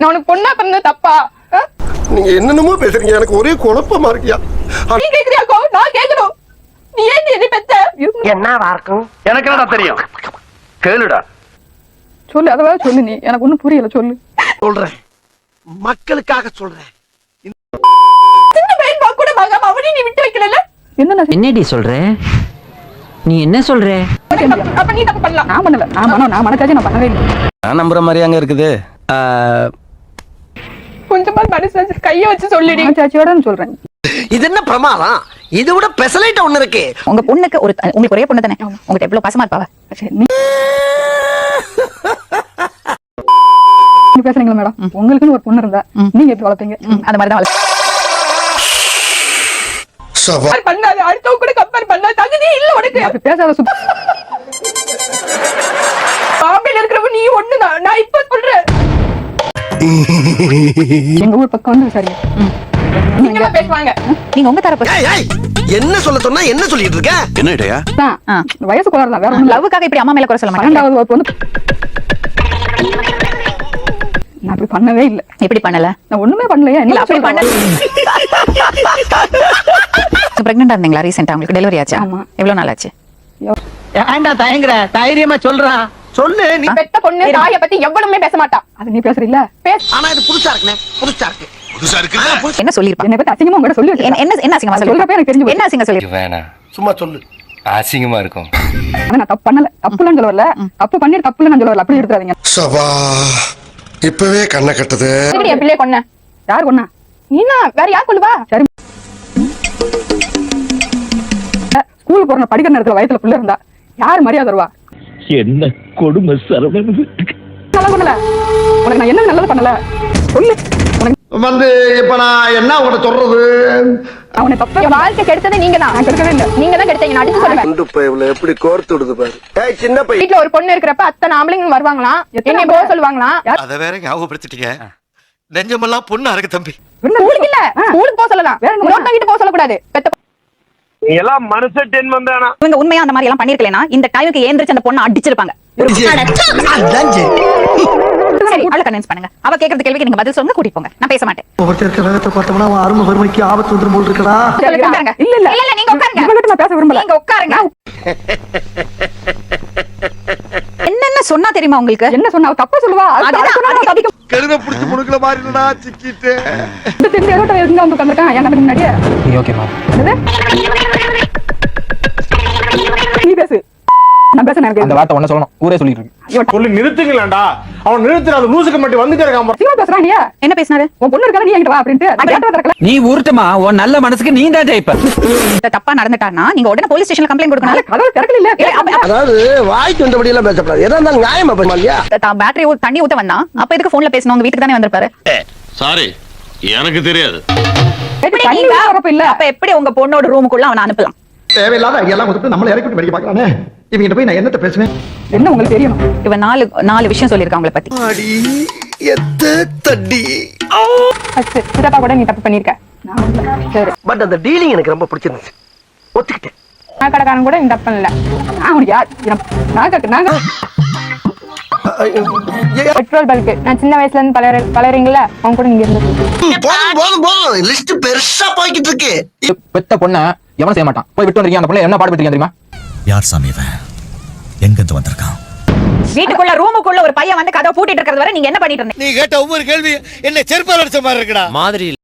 நான் உனக்கு பொண்ணா பிறந்த தப்பா? நீங்க என்னென்னமோ பேசுறீங்க, எனக்கு ஒரே குழப்பமா இருக்கியா? நீ கேக்குறியாக்கோ? நான் கேட்கணும். நீ ஏன் என்ன பெத்த? என்னவா இருக்கும்? எனக்கு என்னடா தெரியும், கேளுடா. சொல்லு, அதாவது சொல்லு. நீ எனக்கு ஒண்ணும் புரியல, சொல்லு. சொல்றேன், மக்களுக்காக சொல்றேன். சின்ன பையன் கூட மகன் அவனையும் நீ விட்டு வைக்கல. என்னடி சொல்ற? நீ என்ன சொல்ற? அப்ப நீ தப்பு பண்ணலாம். நான் பண்ணல. நான் மனசாச்சு நான் பண்ணவே இல்லை. நான் நம்புற மாதிரி அங்க இருக்குது. கொஞ்சமா மனசு வச்சு கைய வச்சு சொல்லிடு. சாச்சியோட சொல்றேன். இது என்ன பிரமாதம்? இது விட பெசலைட் ஒண்ணு இருக்கு. உங்க பொண்ணுக்கு உங்களுக்கு ஒரே பொண்ணு தானே, உங்களுக்கு எவ்வளவு பாசமா இருப்பாவ? நீங்க பேசுறீங்களா மேடம்? உங்களுக்குன்னு ஒரு பொண்ணு இருந்தா நீங்க எப்படி வளர்ப்பீங்க? அந்த மாதிரி தான் பண்ணாது. அடுத்தவங்க கூட கம்பேர் பண்ண தகுதியே இல்ல உனக்கு. அப்படி பேசாத. பாம்பேல இருக்கிறவ நீ ஒண்ணுதான். நான் இப்ப சொல்றேன். எங்க ஊர் பக்கம் வந்து சரிங்க. நீங்க பேசுவாங்க. நீங்க உங்க தரப்பு என்ன சொல்ல சொன்னா என்ன சொல்லிட்டு இருக்க? என்ன இடையா? வயசு குறையல. வேற ஒண்ணு. லவ்வுக்காக இப்படி அம்மா மேல குறை சொல்ல மாட்டேன். 12வது பொண்ணு நான் அப்படி பண்ணவே இல்ல. எப்படி பண்ணல? நான் ஒண்ணுமே பண்ணலையா? இல்ல அப்படி பண்ணல. பிரெக்னன்ட்டா இருந்தீங்களா ரீசெண்டா? உங்களுக்கு டெலிவரி ஆச்சா? ஆமா. எவ்வளவு நாள் ஆச்சு? ஏன்டா தயங்குற? தைரியமா சொல்றா. சொல்லு. நீ பெத்த பொண்ணு தாயை பத்தி எவ்வளவுமே பேச மாட்டா. அது நீ பேசுறீல்ல? பேசு. ஆனா இது புதுசா இருக்குனே. புதுசா இருக்கு. என்ன சொல்லிருப்பா? என்னை பத்தி அசிங்கமா உங்ககிட்ட சொல்லி என்ன என்ன அசிங்கமா சொல்றப்ப எனக்கு தெரிஞ்சு என்ன அசிங்கம் சொல்லி? வேணாம், சும்மா சொல்லு. அசிங்கமா இருக்கும். ஆனா நான் தப்பு பண்ணல. தப்புலன்னு சொல்ல வரல. தப்பு பண்ணிட்டு தப்புல நான் சொல்ல வரல. அப்படி எடுத்துறாதீங்க. சபா இப்பவே கண்ணை கட்டுது. எப்படி என் பிள்ளைய கொன்ன? யார் கொன்னா? நீனா? வேற யார் கொல்லுவா? சரி. ஸ்கூல் போற படிக்கிற நேரத்துல வயசுல பிள்ளை இருந்தா யார் மரியாதை தருவா? என்ன கொடுமை சரவணன். நல்லா பண்ணல. உனக்கு நான் என்ன நல்லது பண்ணல சொல்லு. வந்து இப்ப நான் என்ன உங்கள்ட்ட சொல்றது? அவனை தப்பு. என் வாழ்க்கை கெடுத்ததே நீங்க தான். நான் கெடுக்கவே இல்ல. நீங்க தான் கெடுத்தீங்க. நான் அடிச்சு சொல்லுவேன். குண்டு பையல எப்படி கோர்த்து விடுது பாரு. ஏய் சின்ன பையன். வீட்ல ஒரு பொண்ணு இருக்கிறப்ப அத்தனை ஆம்பளைங்க வருவாங்களாம். என்னை போக சொல்லுவாங்களாம். அத வேற ஞாபகப்படுத்திட்டீங்க. நெஞ்சமெல்லாம் பொண்ணா இருக்கு தம்பி. ஸ்கூலுக்கு இல்ல. ஸ்கூலுக்கு போக சொல்லலாம். வேற இன்னொருத்த வீட்டு போக சொல்லக்கூடாது. பெத்த நீ எல்லாம் மனுஷ டென்மன் தானா? இவங்க உண்மையா அந்த மாதிரி எல்லாம் பண்ணிருக்கலனா இந்த டைமுக்கு ஏந்திரிச்சு அந்த பொண்ணை அடிச்சிருப்பாங்க. சரி, அவளை கன்வின்ஸ் பண்ணுங்க. அவ கேக்குற கேள்விக்கு நீங்க பதில் சொல்லுங்க, கூட்டிட்டு போங்க. நான் பேச மாட்டேன். ஒவ்வொருத்தர் வேகத்தை பார்த்தோம்னா அவன் அருமை வறுமைக்கு ஆபத்து வந்துரும் போல் இருக்கடா. உட்காருங்க. இல்ல இல்ல இல்ல நீங்க உட்காருங்க. இவங்கிட்ட நான் பேச விரும்பல. நீங்க உட்காருங்க. என்னென்ன சொன்னா தெரியுமா உங்களுக்கு? என்ன சொன்னா? அவ தப்பா சொல்லுவா. கழுத புடிச்சு முடுக்கல மாறினடா சிக்கிட்டு. இந்த தெரிஞ்ச ஏதோ எங்க வந்து உட்கார்ந்திருக்கான் என் கண்ணு முன்னாடியே. ஓகேமா. நீ பேசு. நான் பேச எனக்கு அந்த வார்த்தை ஒண்ணு சொல்லணும். ஊரே சொல்லிட்டு இருக்கு. சொல்லி நிறுத்துங்களேன்டா. அவன் நிறுத்துற அந்த லூசுக்கு மட்டும் வந்துட்டே இருக்கான். சீமா பேசுறான். நீ என்ன பேசினாரு? உன் பொண்ணு இருக்கா? நீ என்கிட்ட வா அப்படின்ட்டு நீ ஊர்த்தமா உன் நல்ல மனசுக்கு நீ தான் ஜெயிப்ப. தப்பா நடந்துட்டானா நீங்க உடனே போலீஸ் ஸ்டேஷன்ல கம்ப்ளைண்ட் கொடுக்கணும். கதவு திறக்கல இல்ல. அதாவது வாய்க்கு வந்தபடி எல்லாம் பேசக்கூடாது. எதா இருந்தாலும் நியாயமா பண்ணலையா? பேட்டரி தண்ணி ஊத்த வந்தா அப்ப எதுக்கு போன்ல பேசணும்? உங்க வீட்டுக்கு தானே வந்திருப்பாரு. சாரி, எனக்கு தெரியாது. அப்ப எப்படி உங்க பொண்ணோட ரூமுக்குள்ள அவனை அனுப்பலாம்? தேவையில்லாத ஐடியாலாம் கொடுத்து நம்மள இறக்கி விட்டு வெடிக்க பார்க்கறானே. இவங்கிட்ட போய் நான் என்னத்த பேசுவேன்? என்ன உங்களுக்கு தெரியணும்? இவன் நாலு விஷயம் சொல்லிருக்கான் உங்களை பத்தி. அடி எத்த தடி. சித்தப்பா கூட நீ தப்பு பண்ணிருக்க. சரி, பட் அந்த டீலிங் எனக்கு ரொம்ப பிடிச்சிருந்துச்சு. ஒத்துக்கிட்டேன். நான் கடைக்காரன் கூட நீ தப்பு பண்ணல. நான் யார்? பெட்ரோல் பல்க் நான் சின்ன வயசுல இருந்து பலறீங்களா? அவங்க கூட இங்க இருந்து போதும் லிஸ்ட் பெருசா போய்கிட்டு இருக்கு. பெத்த பொண்ண எவனும் செய்ய மாட்டான். போய் விட்டு வந்திருக்கீங்க. அந்த பொண்ணு என்ன பாடுபடுத்திருக்கீங்க தெரியுமா? யார் சாமி இவன்? எங்க இருந்து வந்திருக்கான்? வீட்டுக்குள்ள ரூமுக்குள்ள ஒரு பையன் வந்து கதவை பூட்டிட்டு இருக்கிறது வரை நீங்க என்ன பண்ணிட்டு இருந்தீங்க? நீ கேட்ட ஒவ்வொரு கேள்வி என்ன செருப்பால் அடிச்ச மாதிரி இருக்குடா. மாதிரி